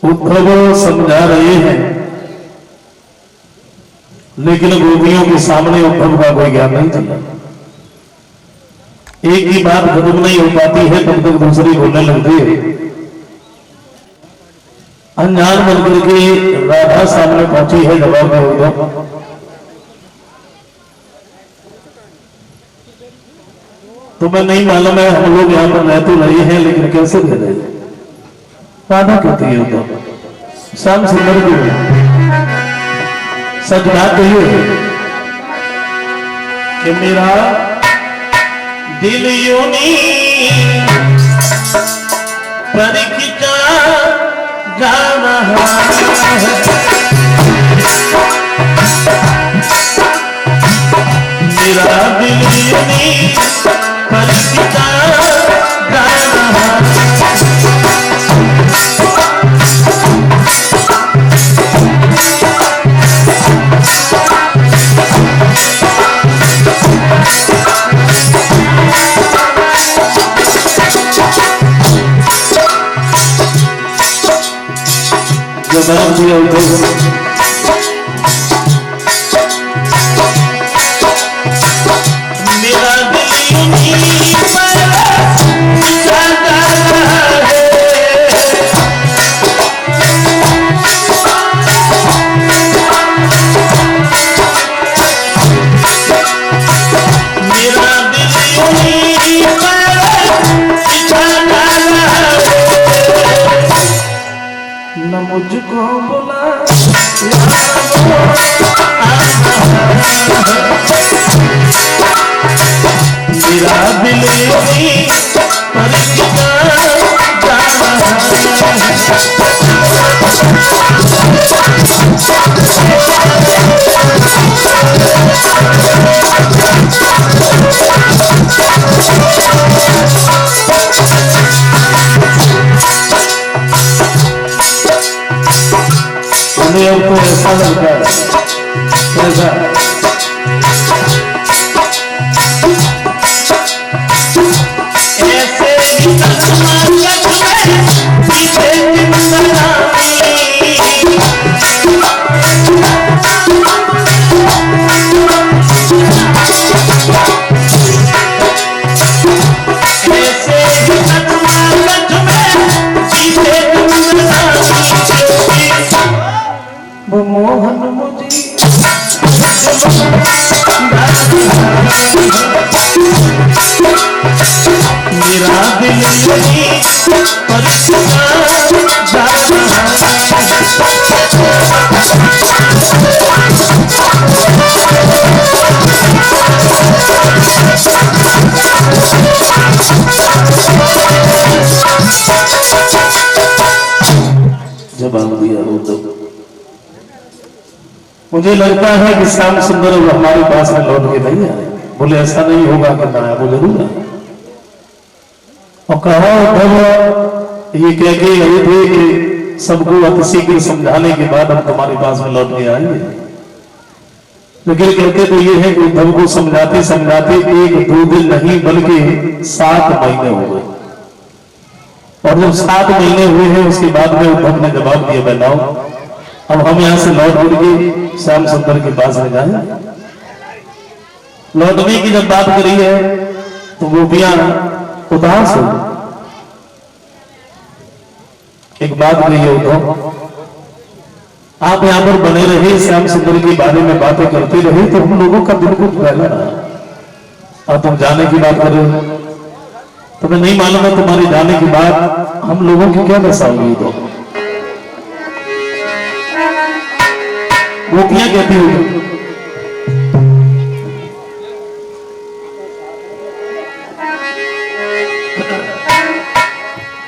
उद्धव समझा रहे हैं, लेकिन गोपियों के सामने उद्धव का कोई ज्ञान नहीं चला। एक ही बात खत्म नहीं हो पाती है तब तक दूसरी बोलने लगती है। अनजान बनकर के राधा सामने पहुंची है, जवाब में उद्धव तुम्हें नहीं मालूम है, हम लोग यहाँ पर रह तो रहे हैं लेकिन कैसे रह रहे हैं? राधा कहती है उद्धव श्याम सुंदर को सच बात कहिए कि मेरा दिल यूनी परीक्षा जा रहा है, मेरा दिल यूनी परीक्षा जा रहा है। जवाब दिया उद्धव मेरा दिल यूनी परीक्षा जा रहा है, मेरा दिल यूनी परीक्षा जा रहा है। न मुझको बुला मेरा दिल यूनी परीक्षा जा रहा उन्हें तो ऐसा लगता है कैसा ऐसे वो मोहन मुझे मेरा दिल यही परीक्षा जा रहा जवाब दिया उद्धव मुझे लगता है कि श्याम सुंदर हमारे पास में लौट के नहीं आए। बोले ऐसा नहीं होगा कि ना आया, वो जरूर आए। और कहा उद्धव ये कह के गए थे कि सबको अतिशी के समझाने के बाद हम तुम्हारे पास में लौट के आएंगे, लेकिन कहते तो ये है कि उद्धव को समझाते समझाते 1-2 दिन नहीं बल्कि 7 महीने हो गए। और जब 7 महीने हुए हैं उसके बाद में उद्धव ने जवाब दिया बनाओ अब हम यहां से लौट के श्याम सुंदर के पास में जाए। लौटने की जब बात करी है तो गोपियां उदास हो। एक बात कही है उद्धव आप यहां पर बने रहे, श्याम सुंदर के बारे में बातें करते रहे तो हम लोगों का दिल कुछ बहला रहा। अब तुम जाने की बात कर रहे हो, तुम्हें नहीं मालूम है तुम्हारे जाने के बाद हम लोगों की क्या दशा होगी। तो गोपियां कहती हुई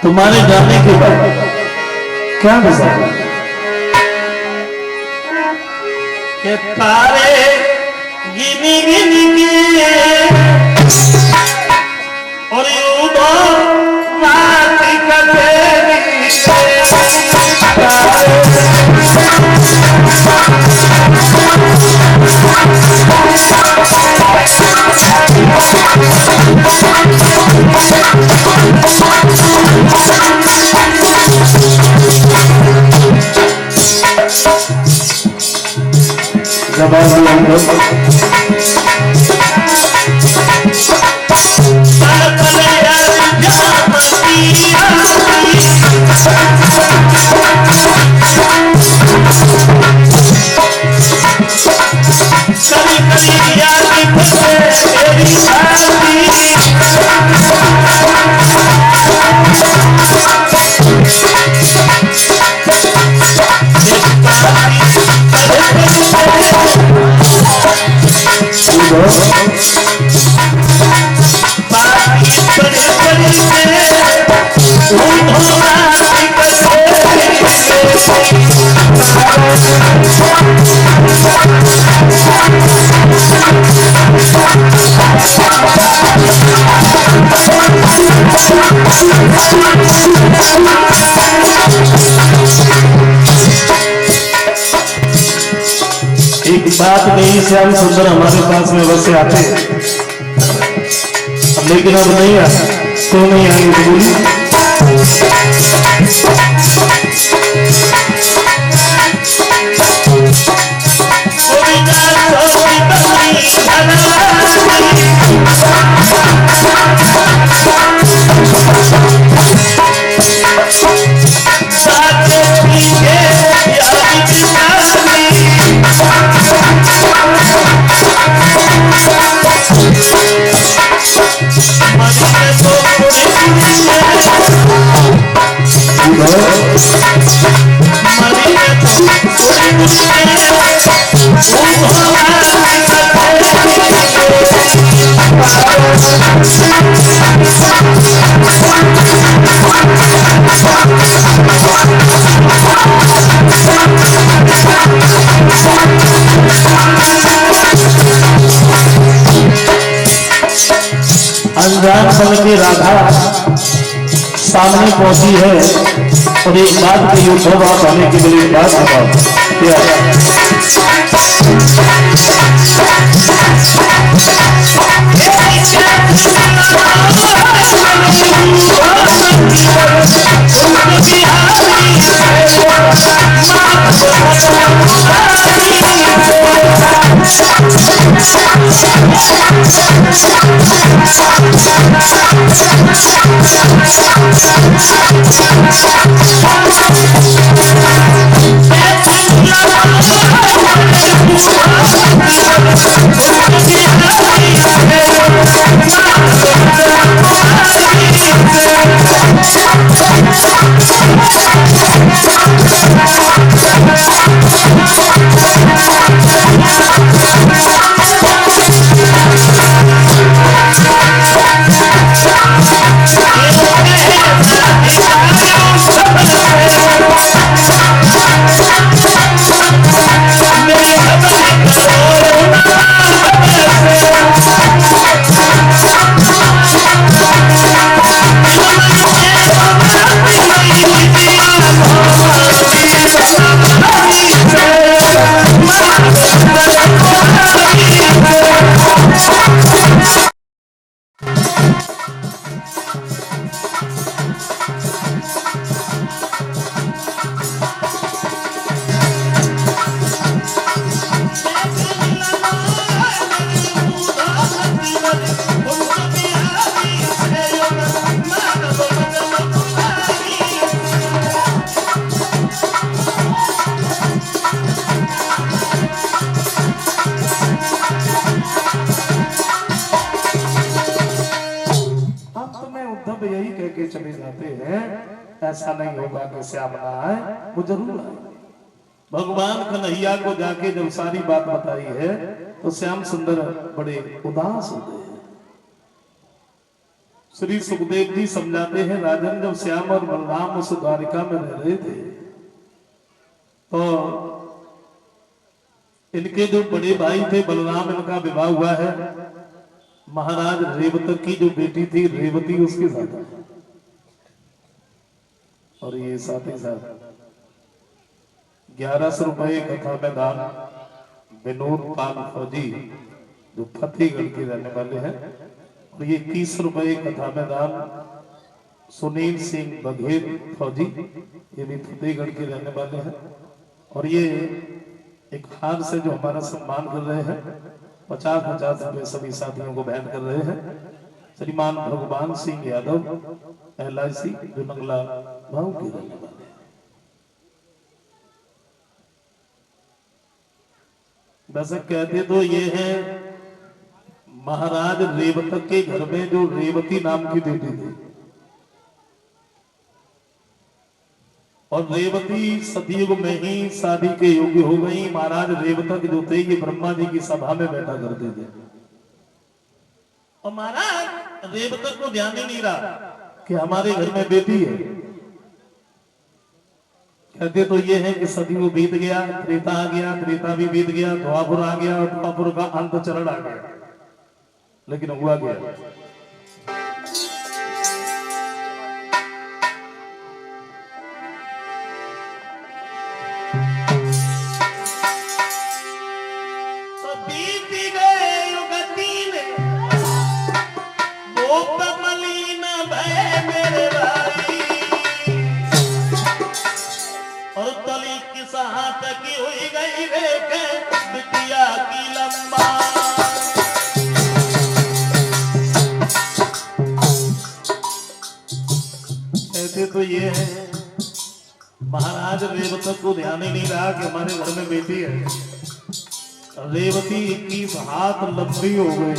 तुम्हारे जाने के बाद क्या दशा के तारे गिनी गिनी के और रात जवाब दिया एक बात नहीं, श्याम सुंदर हमारे पास में वैसे आते लेकिन अब नहीं आता, तो नहीं आएंगे तो बोलिए। अनजान बन के राधा सामने पहुंची है और एक बात के युद्ध बात होने के लिए बात बताओ चले जाते हैं, ऐसा नहीं होगा कि श्याम ना आए, वो जरूर आए। भगवान कन्हैया को जाके जब सारी बात बताई है तो श्याम सुंदर बड़े उदास हो गए। श्री सुखदेव जी समझाते हैं, राजन जब श्याम और बलराम उस द्वारिका में रह रहे थे तो इनके जो बड़े भाई थे बलराम, इनका विवाह हुआ है महाराज रेवतक की जो बेटी थी रेवती, उसके साथ। और ये साथ ही साथ 1100 रुपए कथा में दान विनोद पाल फौजी जो फतेहगढ़ के रहने वाले हैं, और ये 30 रुपए कथा में दान सुनील सिंह बघेल फौजी, ये भी फतेहगढ़ के रहने वाले हैं। और ये एक हार से जो हमारा सम्मान कर रहे हैं 50-50 रुपए सभी साथियों को भेंट कर रहे हैं। श्रीमान भगवान सिंह यादव LIC जो नंगला भाव के रहने वाले हैं। वैसे कहते तो ये है महाराज रेवतक के घर में जो रेवती नाम की बेटी थी और रेवती सतयुग में ही शादी के योग्य हो गई। महाराज रेवतक जो थे ये ब्रह्मा जी की सभा में बैठा करते थे और महाराज रेवतक को ध्यान ही नहीं रहा कि हमारे घर में बेटी है। कहते तो ये है कि सतयुग बीत गया, त्रेता आ गया, त्रेता भी बीत गया, द्वापर आ गया और द्वापर का अंत चरण आ गया, लेकिन हुआ गया तो बीत गए युग 3 गोप मलिन भय मेरे भाई और तली की साथ की हुई गई रे के बिटिया की लंबा। कहते तो ये है महाराज रेवतक को ध्यान ही नहीं रहा कि हमारे घर में बेटी है। रेवती 21 हाथ लंबी हो गई